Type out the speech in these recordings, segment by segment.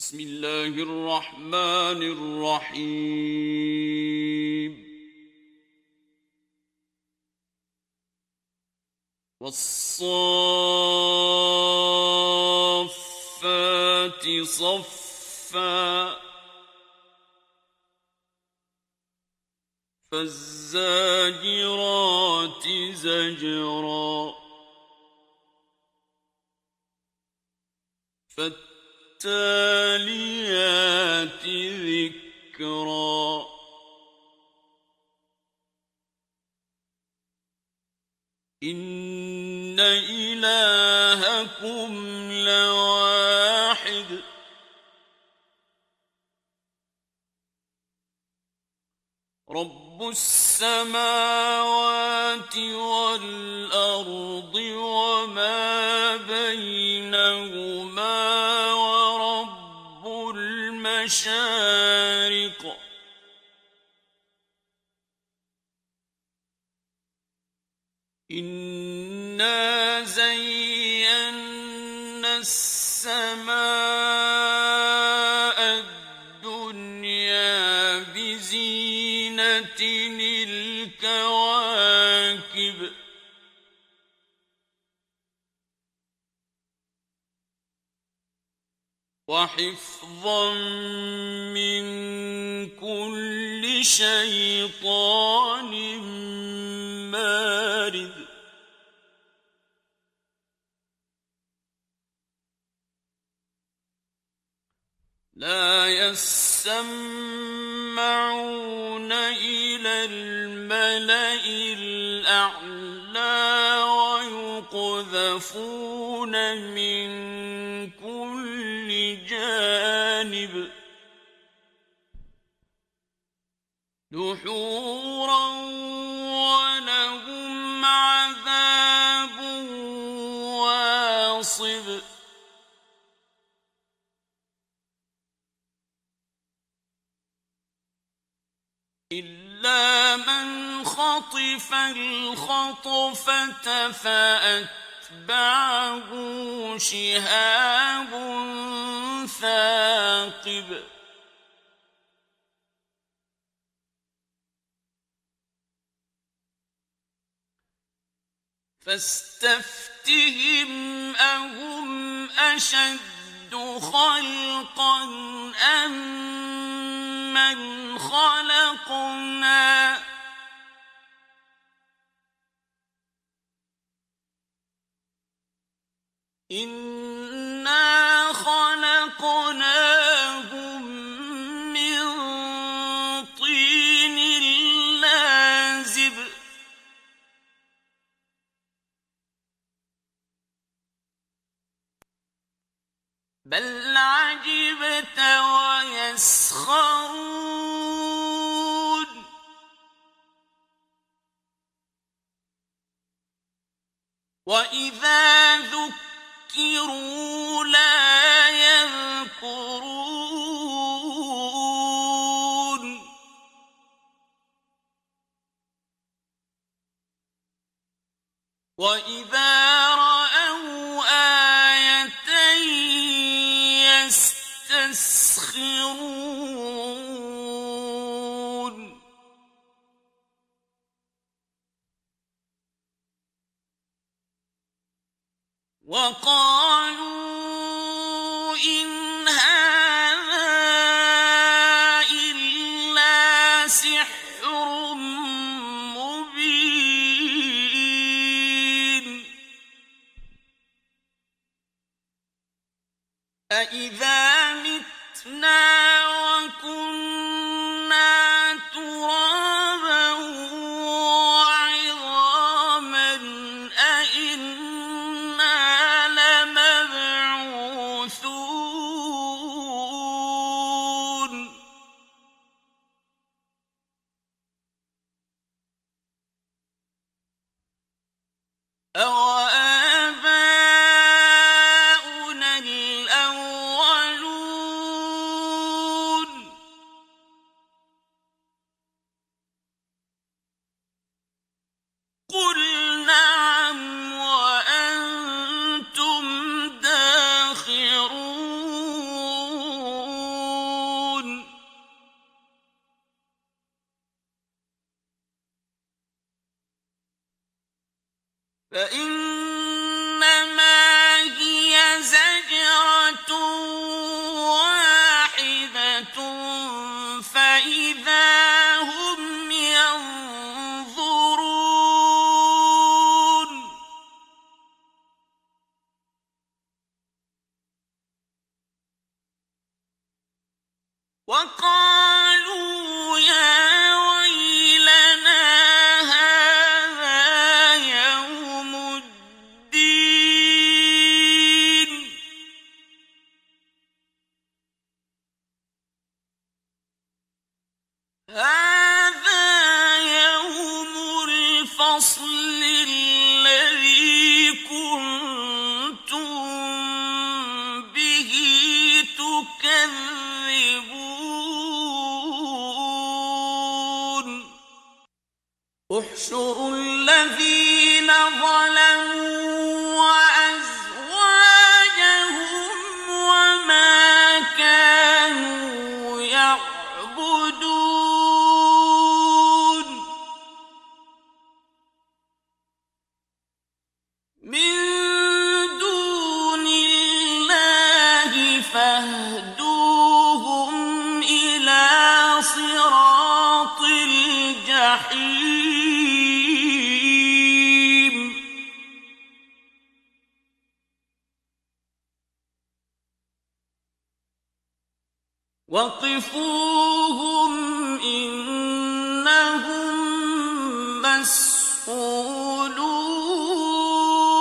بسم الله الرحمن الرحيم والصافات صفا فالزاجرات زجرا فالتاليات ذكرا إن إلهكم لواحد رب السماوات والأرض وما بينهما ورب المشارق إنا زينا السماء الدنيا بزينة الكواكب وحفظا من كل شيطان مارد لا يسمعون إلى الملأ الأعلى ويقذفون من كل جانب دحورا ولهم عذاب واصب إلا من خطف الخطفة فأتبعه شهاب ثاقب فاستفتهم أهم أشد خلقا أم من خلقنا إنا خلقناهم من طين لازب بل عجبت ويسخرون وإذا ذكروا لا يذكرون وإذا رأوا آية يستسخرون وقالوا إن هذا إلا سحر مبين أإذا متنا وكنا ترابا وعظاما أإنا لمبعوثون أوآباؤنا الأولون فإنما هي زجرة واحدة فإذا هم ينظرون وقالوا يا ويلنا هذا يوم الدين هذا يوم الفصل الذي كنتم به تكذبون احشروا الذين ظلموا وأزواجهم وما كانوا يعبدون من دون الله فاهدوهم إلى صراط الجحيم وقفوهم إنهم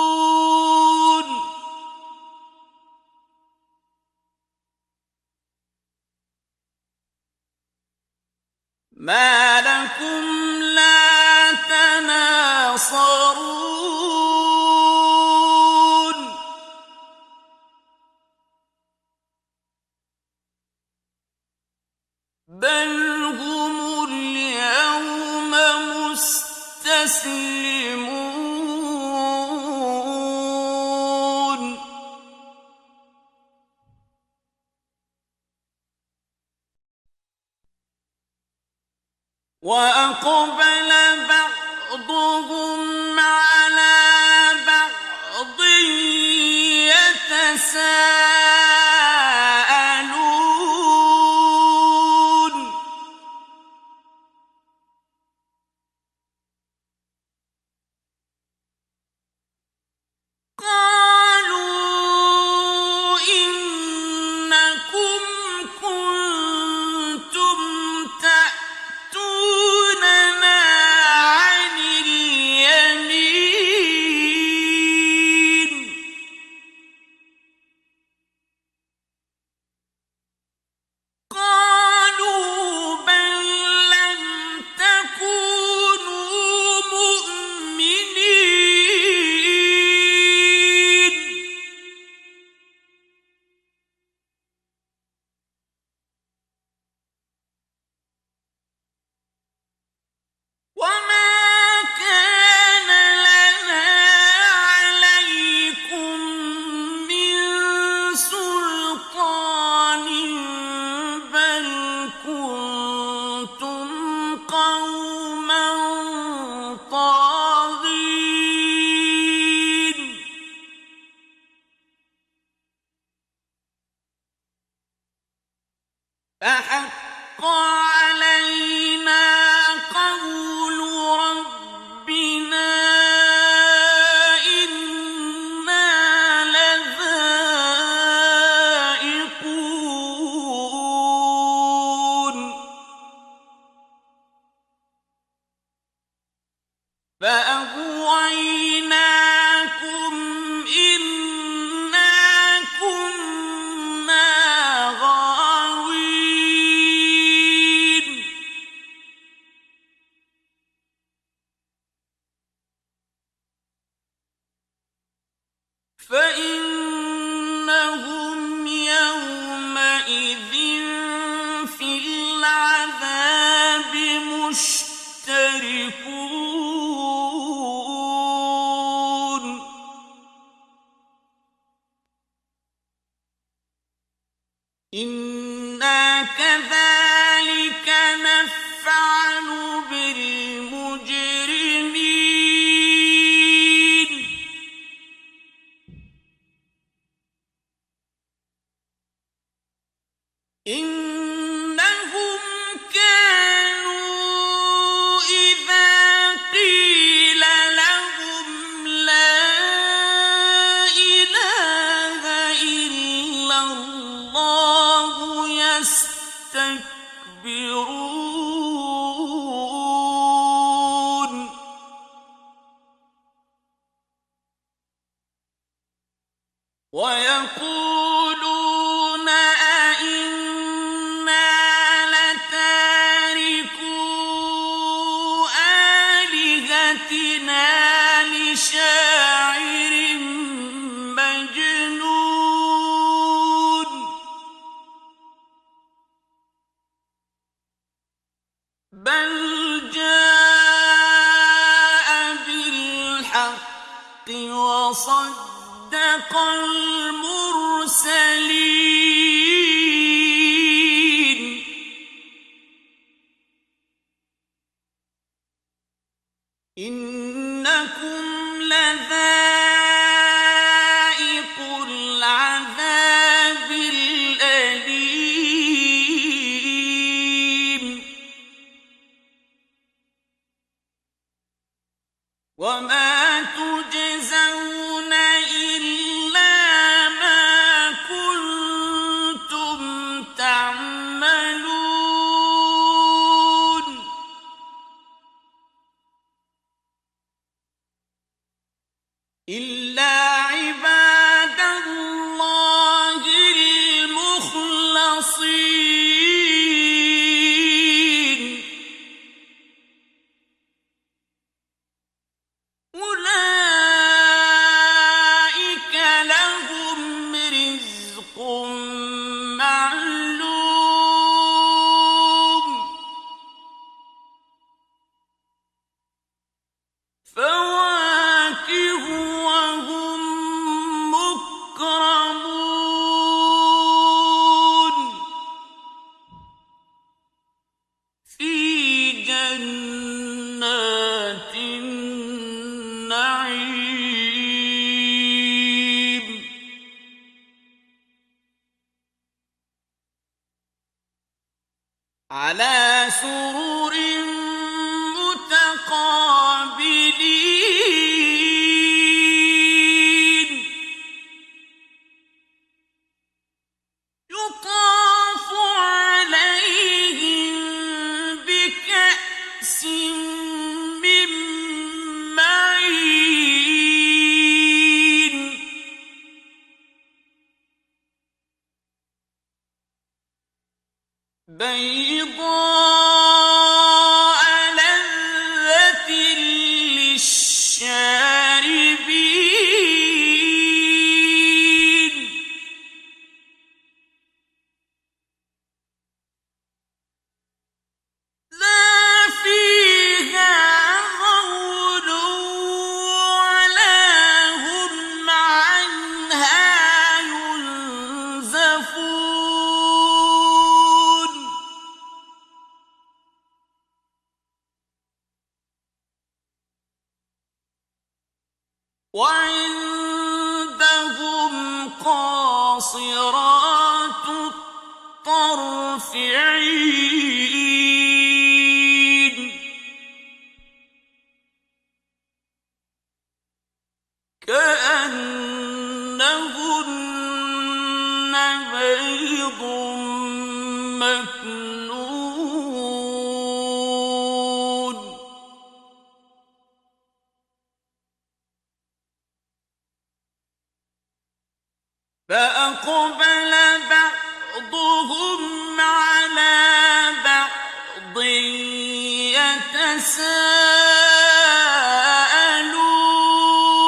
مسئولون ما لكم لا تناصرون بل هم اليوم مستسلمون وأقبل بعضهم على بعض يتساءلون قالوا إنكم كنتم تأتوننا عن اليمين قالوا بل لم تكونوا مؤمنين وما كان لنا عليكم من سلطان بل كنتم قوما طاغين فحق علينا قول ربنا إنا لذائقون فأغويناكم إنا كنا غاوين فإنهم يومئذ في العذاب مشتركون إنا كذلك نفعل بالمجرمين إنهم كانوا إذا قيل لهم لا إله إلا الله يستكبرون ويقولون أئنا لتاركو آلهتنا لشاعر مجنون بل جاء بالحق وصدق المرسلين إنكم لذائقو العذاب الأليم وما تجزون إلا ما كنتم تعملون إلا عباد الله المخلصين أولئك لهم رزق معلوم فواكه وهم مكرمون في جنات النعيم على سرر متقابلين يطاف عليهم بكأس من معين بيضاء لذة للشاربين لا فيها غول ولا هم عنها ينزفون وعندهم قاصرات الطرف عين كأنهن بيض مكنون فأقبل بعضهم على بعض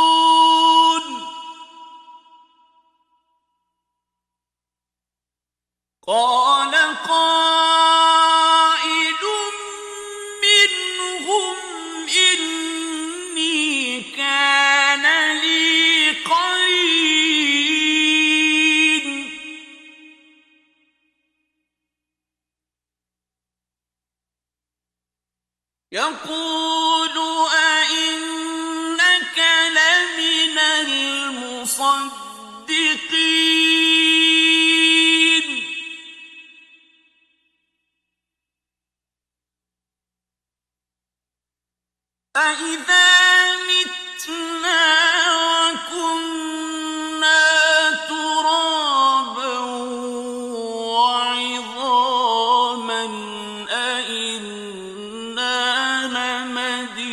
يتساءلون قال قائل منهم إني كان لي قرين يقول أئنك لمن المصدقين أَإِذَا مِتْنَا وَكُنَّا تُرَابًا وَعِظَامًا أَإِنَّا لَمَدِينُونَ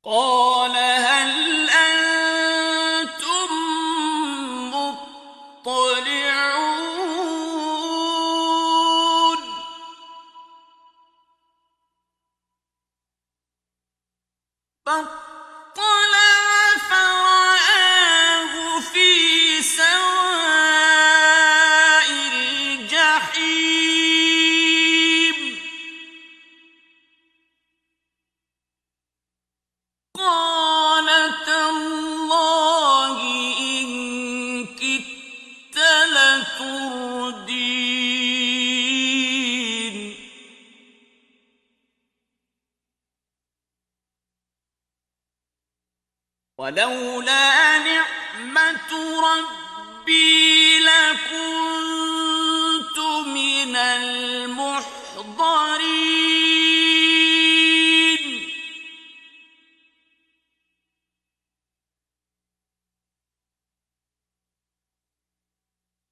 قَالَ هَلْ أَنتُم مُّطَّلِعُونَ فَاطَّلَعَ فَرَآهُ فِي سَوَاءِ الْجَحِيمِ قَالَ تَاللَّهِ إِن كِدتَّ لَتُرْدِينِ وَلَوْلَا نِعْمَةُ رَبِّي لَكُنتُ مِنَ الْمُحْضَرِينَ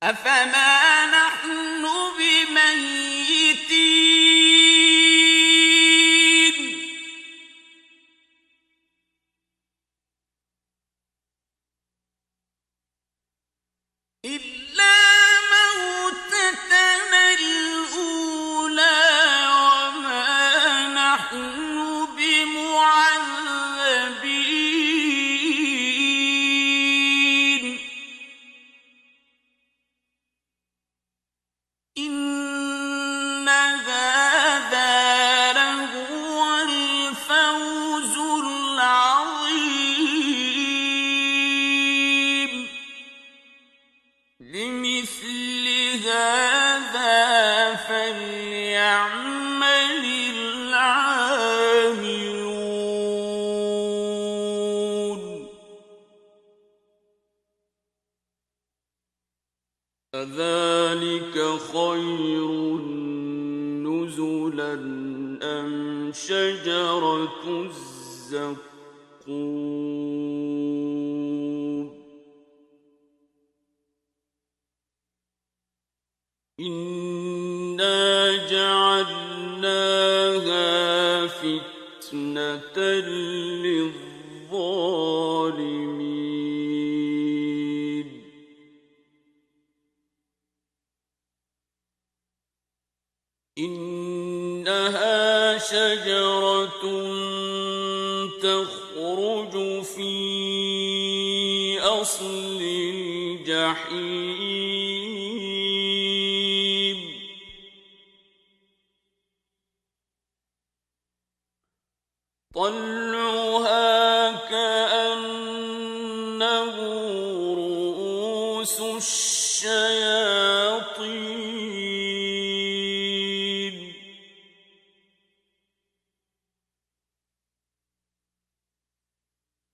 أَفَمَا نَحْنُ بِمَيِّتِينَ إِلَّا مَوْتَتَنَا الْأُولَىٰ وَمَا نَحْنُ بِمُعَذَّبِينَ إِنَّ هَٰذَا لَهُوَ الْفَوْزُ الْعَظِيمُ لِمِثْلِ هَٰذَا فَلْيَعْمَلِ الْعَامِلُونَ أَذَٰلِكَ خَيْرٌ نُّزُلًا أَمْ شَجَرَةُ الزَّقُّومِ إِنَّا جَعَلْنَاهَا فِتْنَةً لِّلظَّالِمِينَ إِنَّهَا شَجَرَةٌ تَخْرُجُ فِي أَصْلِ الْجَحِيمِ طَلْعُهَا كَأَنَّهُ رُءُوسُ الشَّيَاطِينِ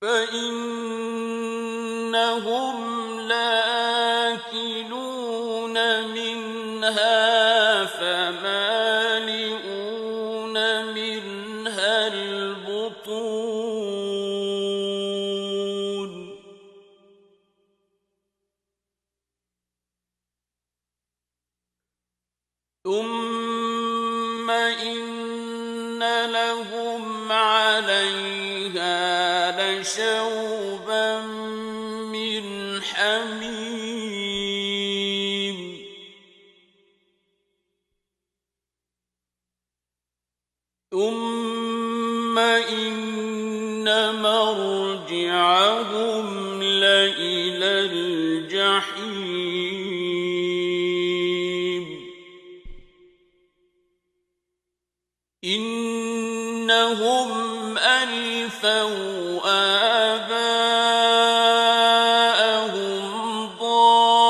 فَإِنَّهُمْ لَآكِلُونَ مِنْهَا فَمَالِئُونَ مِنْهَا الْبُطُونَ ثُمَّ إِنَّ لَهُمْ عَلَيْهَا لَشَوْبًا مِّنْ حَمِيمٍ ثُمَّ إِنَّ مَرْجِعَهُمْ لَإِلَى الْجَحِيمِ إِنَّهُمْ أَلْفَوْا آبَاءَهُمْ ضَالِّينَ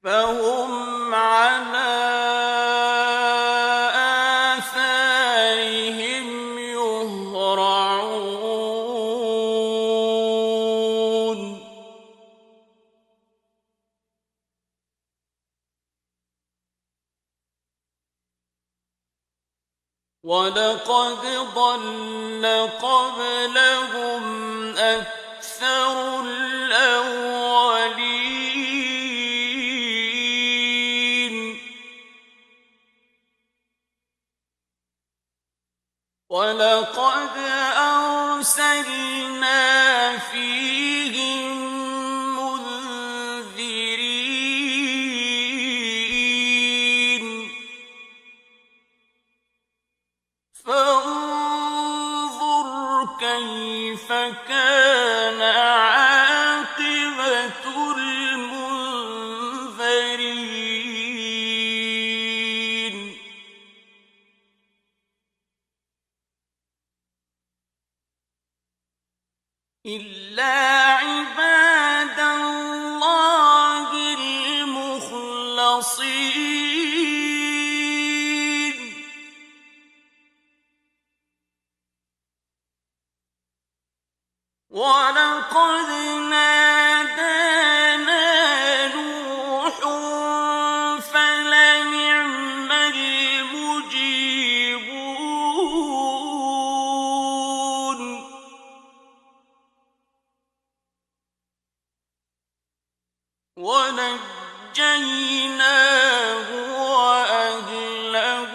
فَهُمْ عَلَىٰ آثَارِهِمْ ولقد ضل قبلهم أكثر الأولين ولقد أرسلنا فيهم منذرين فانظر كيف كان عاقبة المنذرين إلا عباد الله المخلصين ولقد نادانا نوح فلنعم المجيبون ونجيناه وأهله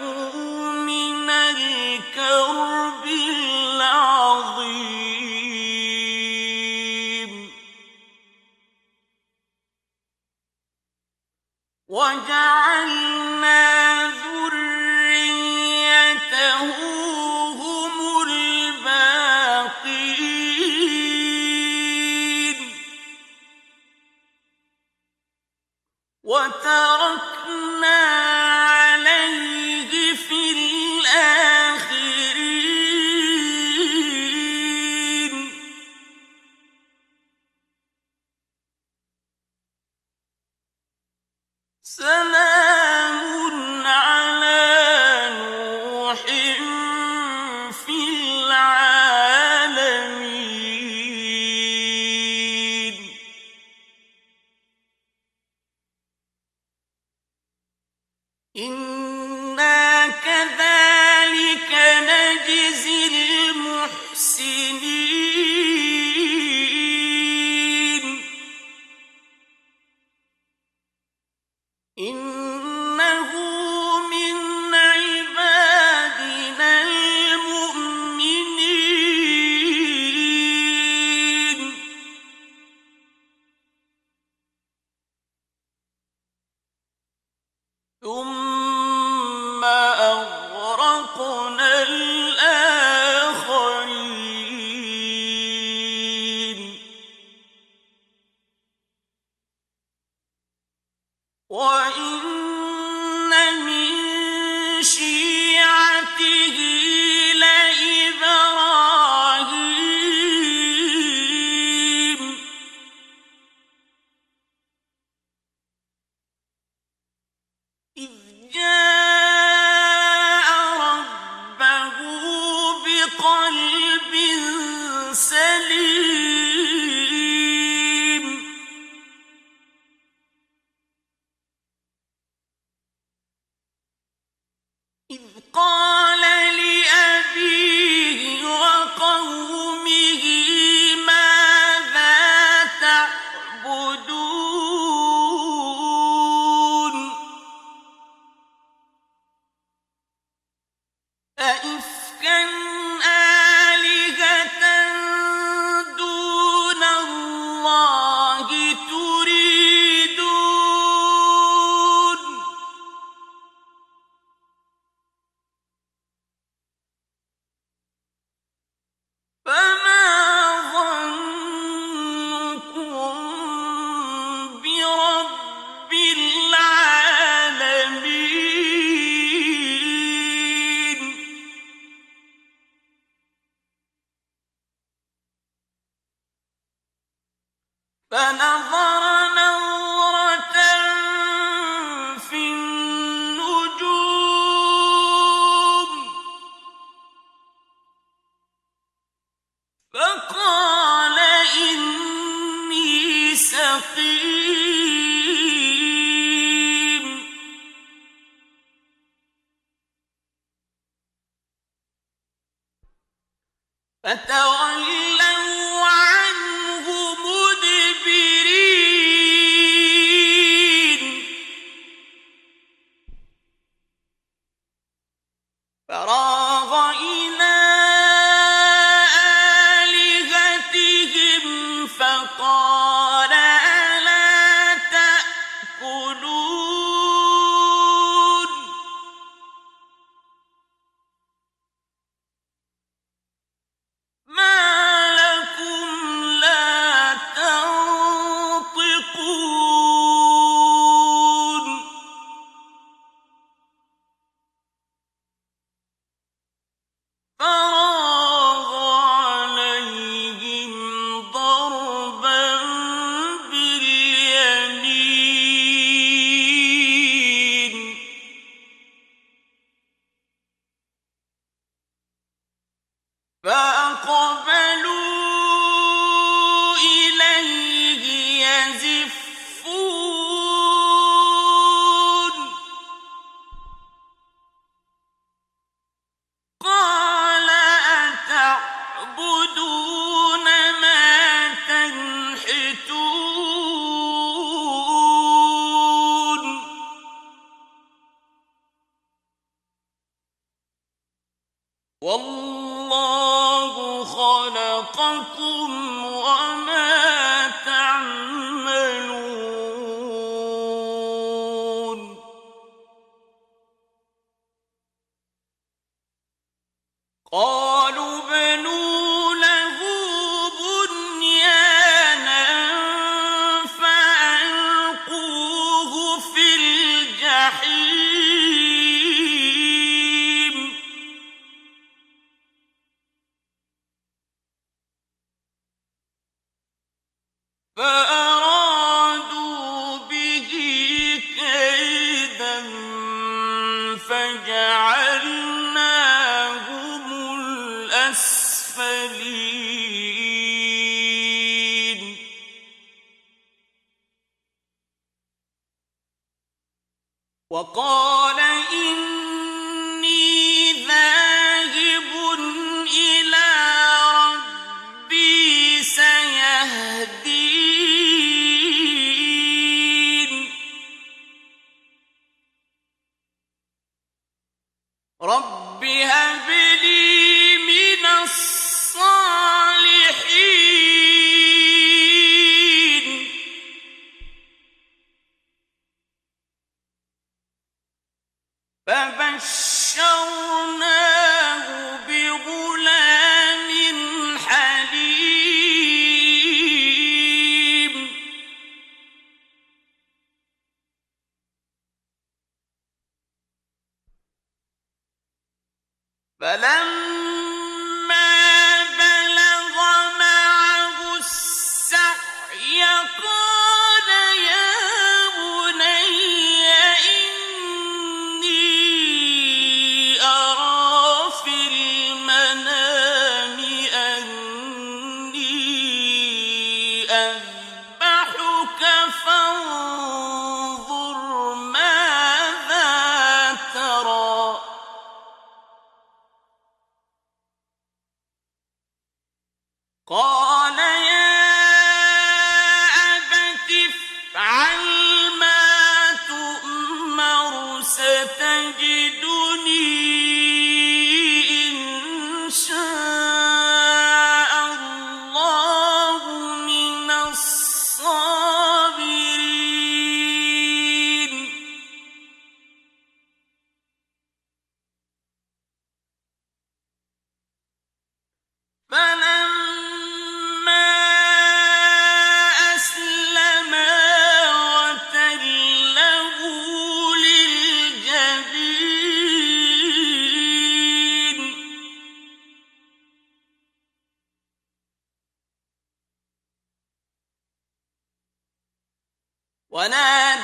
من الكرب العظيم وجعلنا ذريته هم الباقين وتركنا عليه في الآخرين سلام على نوح في العالمين إنا كذلك نجزي المحسنين إنه من عبادنا المؤمنين ثم أغرقنا الآخرين وإن من شيعته لإبراهيم إذ جاء ربه بقلب سليم إذ قال لأبيه وقومه ماذا تعبدون فتولوا عنه مدبرين فراغ إلى آلهتهم فقال ألا تأكلون ما لكم لا تنطقون فراغ عليهم ضربا باليمين فأقبلوا إليه يزفون قال أتعبدون ما تنحتون والله خلقكم وما تعملون قالوا بنوا له بنيانا فألقوه في الجحيم فأرادوا به كيدا فجعلناهم الأسفلين وقال إني ذاهب إلى ربي سيهدين رب هب لي من الصالحين فبشرناه بغلام حليم فلما بلغ معه السعي قال يا بني إني أرى في المنام أني أذبحك فانظر ماذا ترى قال يا أبت افعل ما تؤمر ستجدني إن شاء الله من الصابرين فلما أسلما وتله للجبين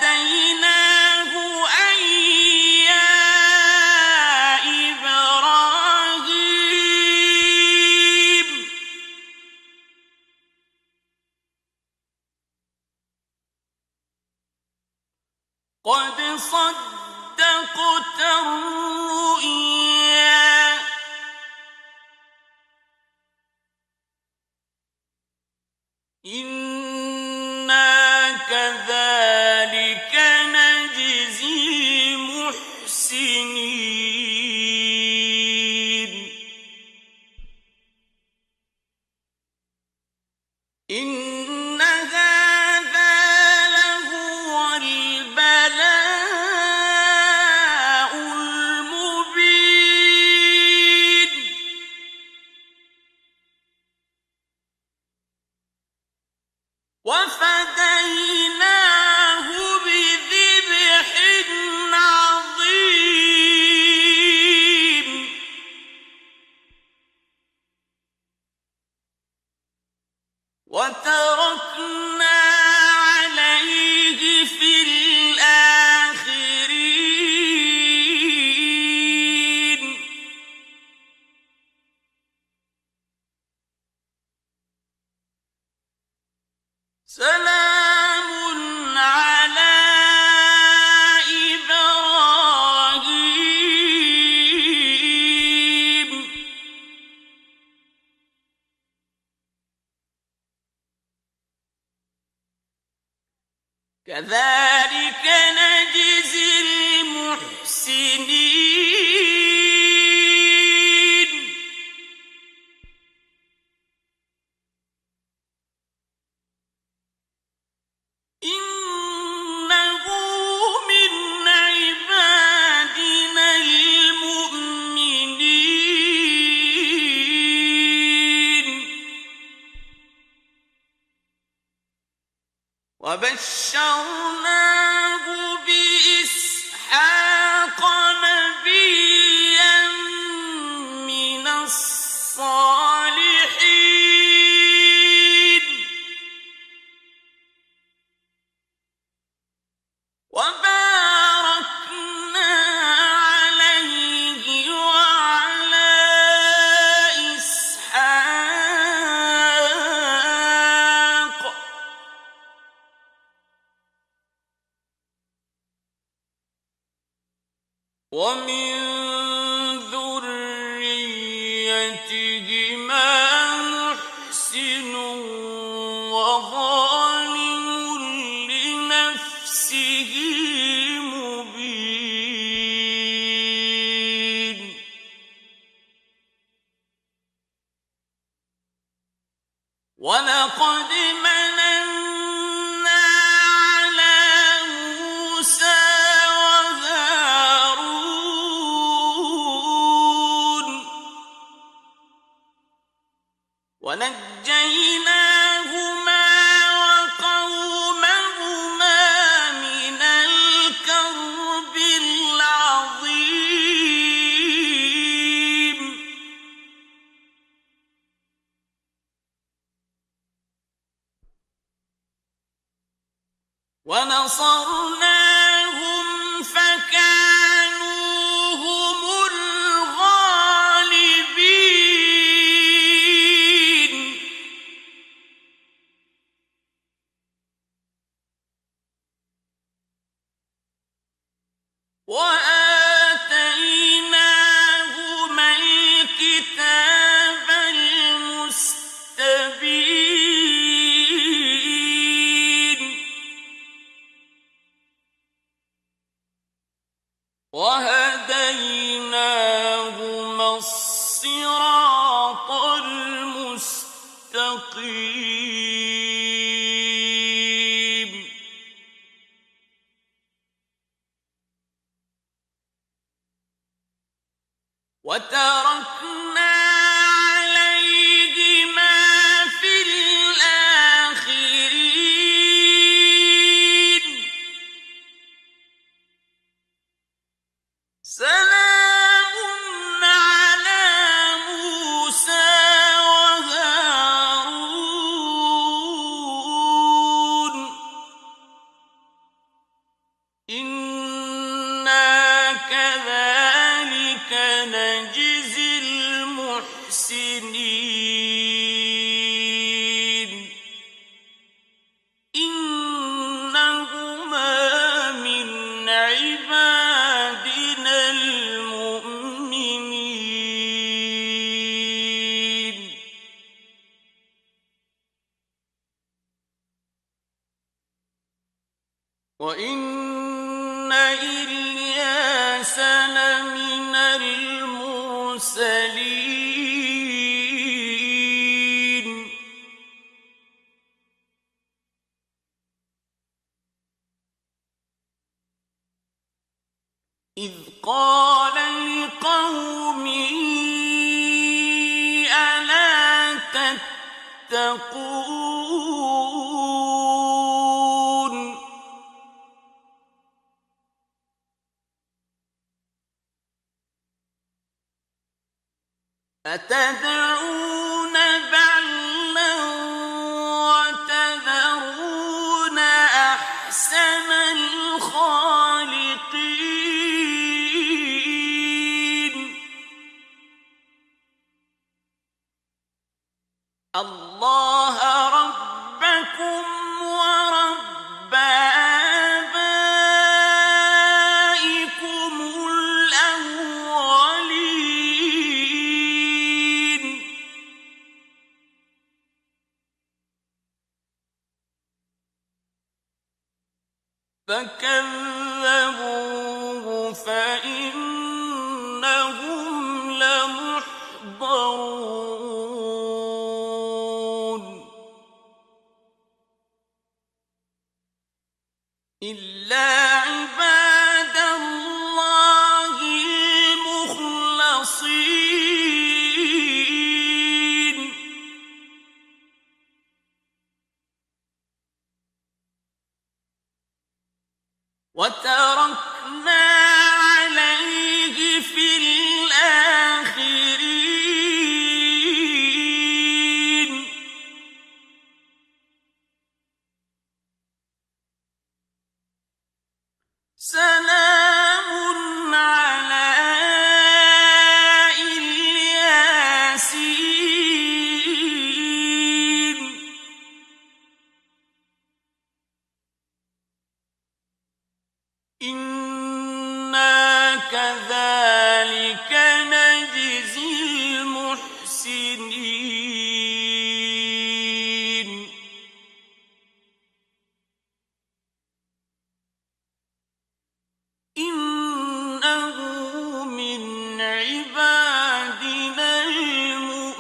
وناديناه أن يا إبراهيم قد صدقت الرؤيا نجزي المحسنين إنه من عبادنا المؤمنين وبشرناه بإسحاق نبيا من الصالحين وباركنا عليه وعلى إسحاق ومن ذريتهما محسن وظالم لنفسه مبين ولقد مننا على موسى وهارون ونجيناهما وقومهما من الكرب العظيم ونصرناهم فكانوا هم الغالبين وآتيناهما الكتاب المستبين وهديناهما الصراط المستقيم وتركنا عليهما في الآخرين سلام على موسى وهارون إنا كذلك نجزي المحسنين إنهما من عبادنا المؤمنين وإن إلياس لمن المرسلين إذ قال لقومه ألا تتقون أتدعون بعلا وتذرون أحسن الخالقين الله ربكم ورب آبائكم الأولين فكذبوه كذبوه فإنهم لمحضرون إلا عباد الله المخلصين وتركنا عليه في الآخرين سلام على الياسين إنا كذلك نجزي المحسنين إنه من عبادنا المؤمنين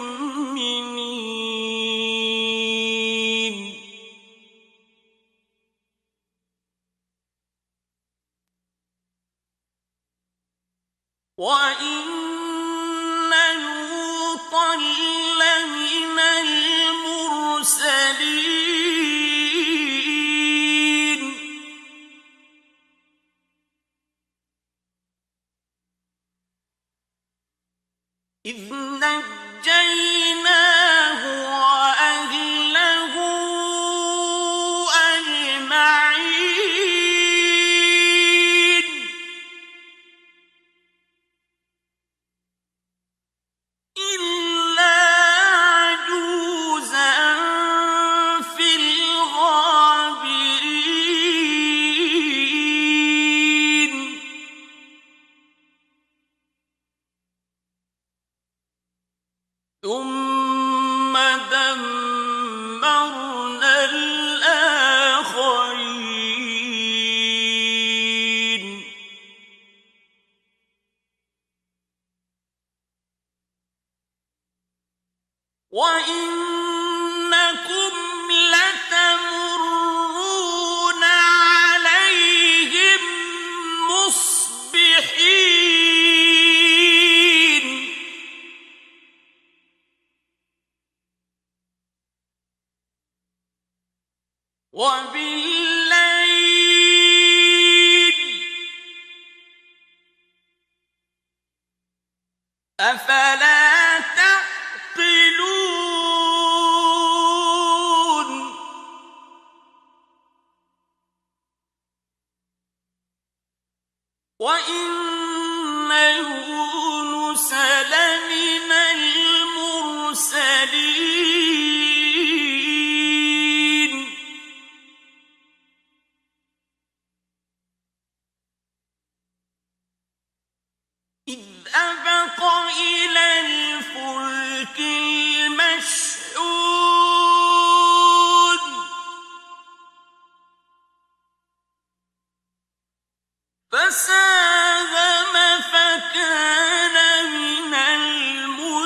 وإن لوطا لمن المرسلين إذ نجيناه وأهله أجمعين إلا عجوزا في الغابرين ثم دمرنا الآخرين وإنكم لتمرون عليهم مصبحين وبالليل أفلا تعقلون وإن يونس لمن المرسلين إذ أبق إلى الفلك المشحون فساهم فكان من المدحضين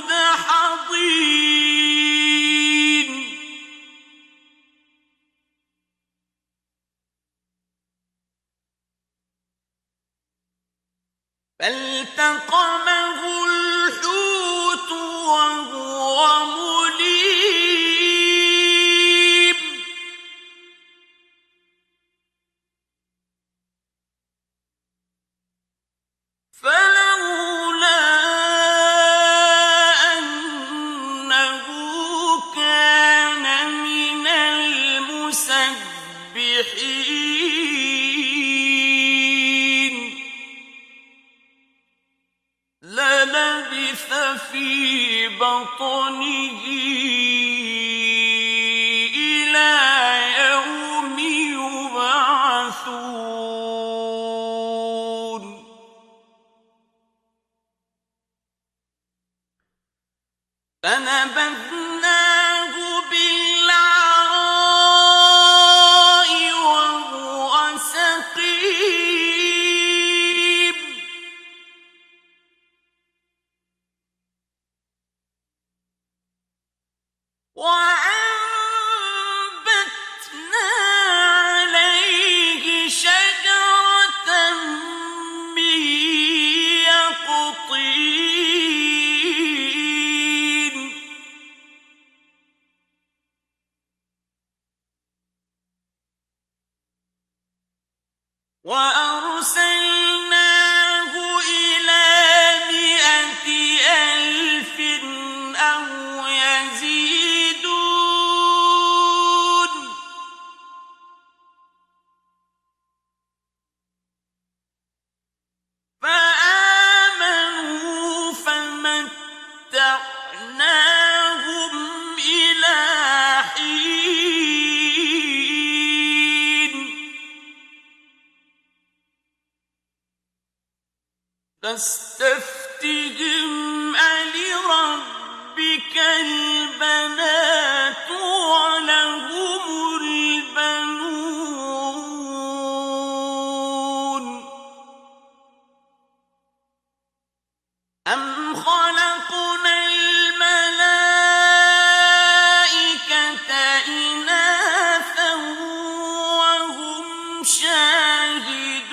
فالتقمه الحوت وهو مليم فلولا أنه كان من المسبحين للبث في بطنه إلى يوم يبعثون فنبذناه بالعراء وهو سقيم وأرسلناه إلى 100,000 أو يزيدون فآمنوا فمتعناهم إلى حين فاستفتهم ألربك البنات ولهم البنون أم خلقنا الملائكة إناثا وهم شاهدون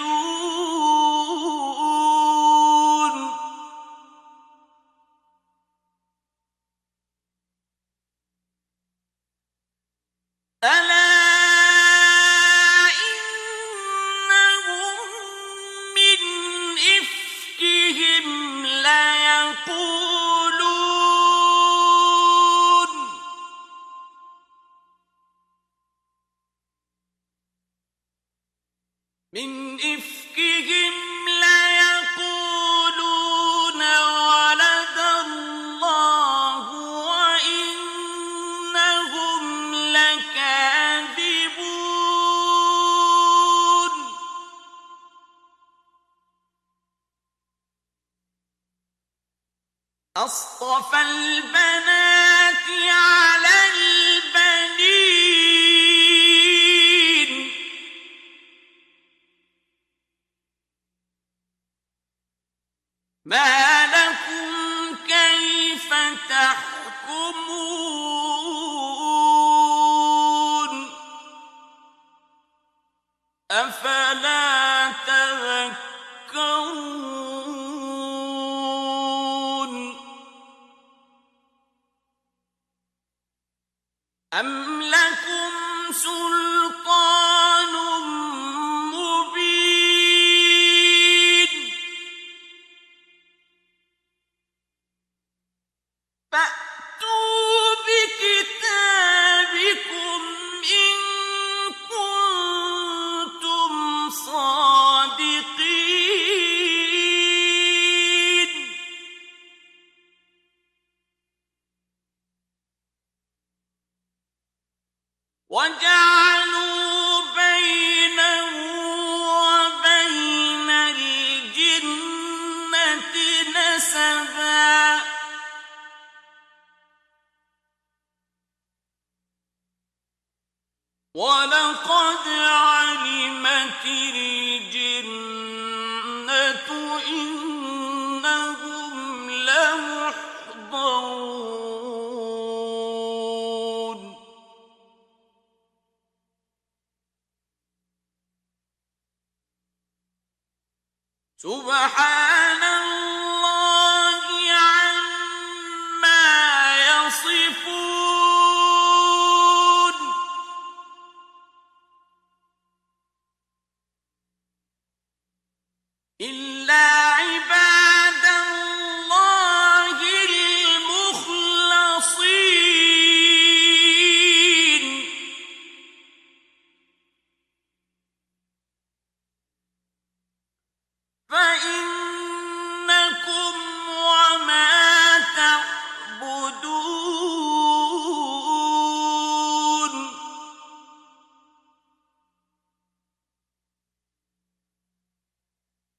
ألا إنهم من إفكهم ليقولون ولد الله وإنهم لكاذبون أصطفى البنات على البنين ما لكم كيف تحكمون أفلا تذكرون أم لكم سلطان مبين فأتوا بكتابكم إن كنتم صادقين وجعلوا بينه وبين الجنة نسبا ولقد علمت الجنة إنهم لمحضرون سبحان الله عما يصفون إلا عباد الله المخلصين فإنكم وما تعبدون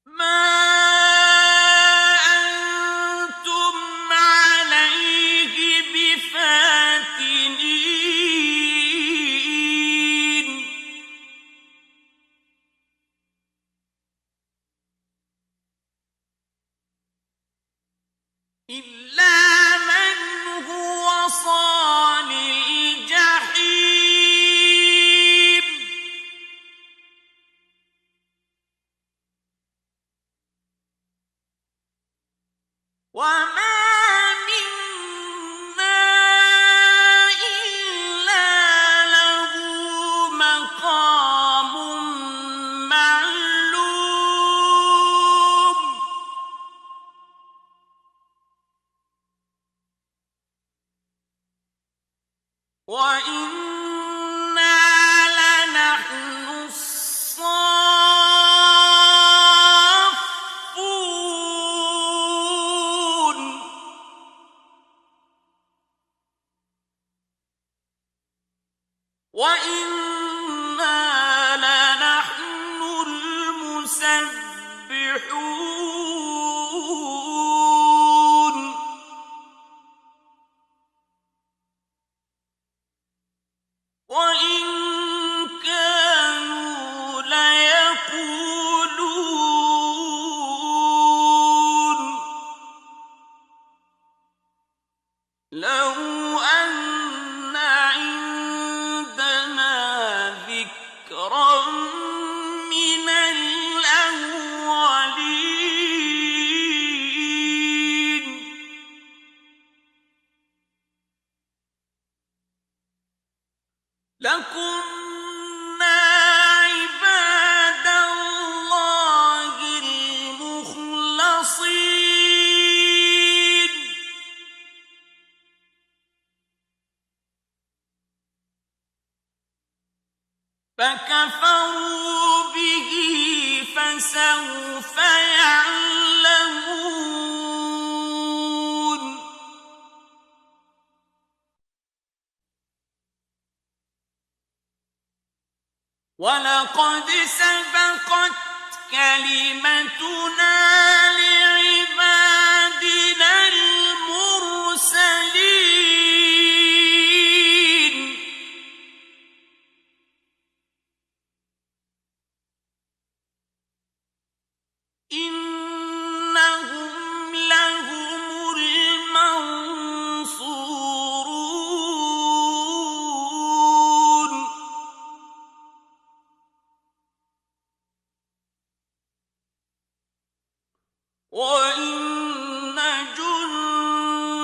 ما أنتم عليه بفاتنين إلا من هو صال الجحيم وما منا إلا له مقام معلوم كفروا به فسوف يعلمون ولقد سبقت كلمتنا لعبادنا المرسلين إنهم لهم المنصورون وإن جندنا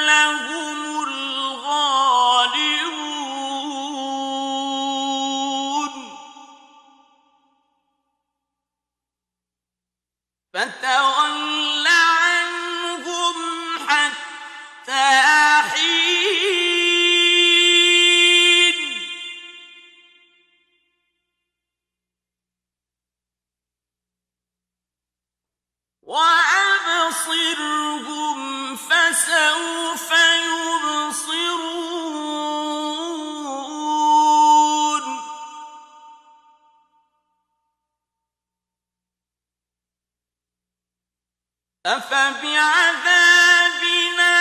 لهم الغالبون فتول عنهم حتى حين وأبصرهم فسوف يبصرون أفبعذابنا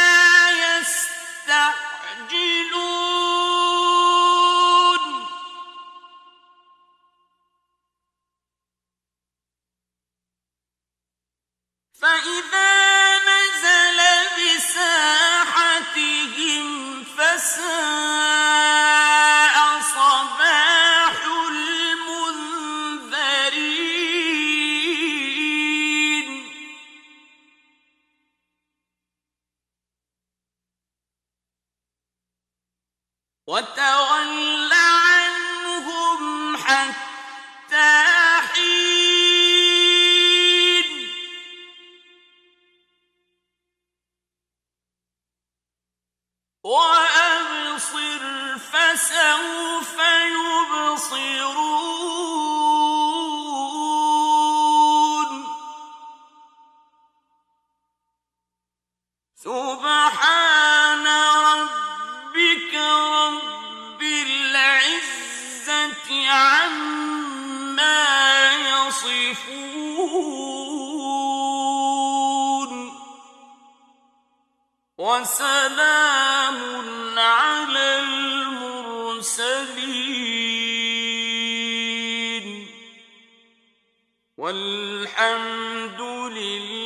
يستعجلون فإذا نزل بساحتهم فساء صباح المنذرين وتول عنهم حتى حين وأبصر فسوف يبصرون سبحان ربك رب العزة عما يصفون وسلام على المرسلين والحمد لله